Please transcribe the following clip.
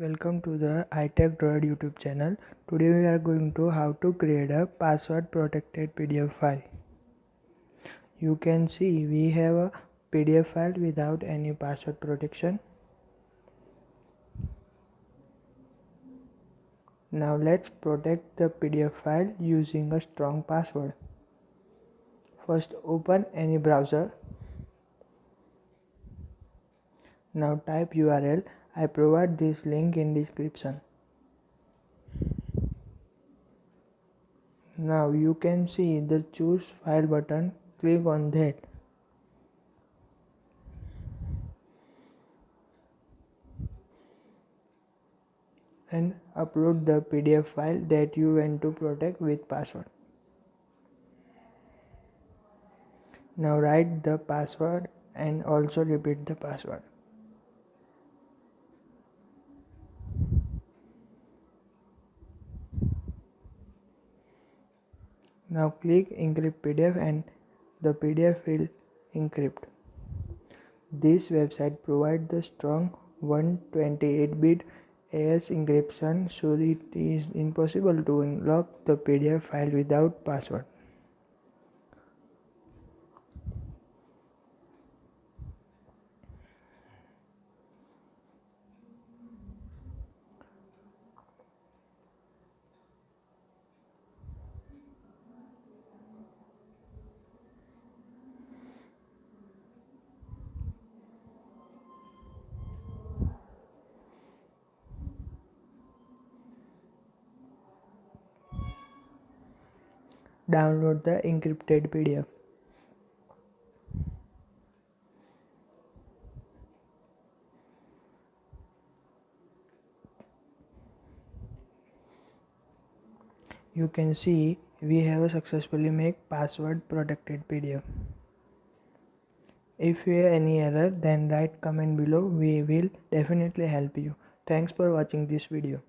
Welcome to the iTech Droid YouTube channel. Today we are going to how to create a password protected PDF file. You can see we have a PDF file without any password protection. Now let's protect the PDF file using a strong password. First open any browser. Now type URL. I provide this link in description. Now you can see the choose file button. Click on that. And upload the PDF file that you want to protect with password. Now write the password and also repeat the password. Now click Encrypt PDF and the PDF will encrypt. This website provides the strong 128-bit AES encryption, so it is impossible to unlock the PDF file without password. Download the encrypted PDF. You can see we have successfully made password protected PDF. If you have any error, then write comment below. We will definitely help you. Thanks for watching this video.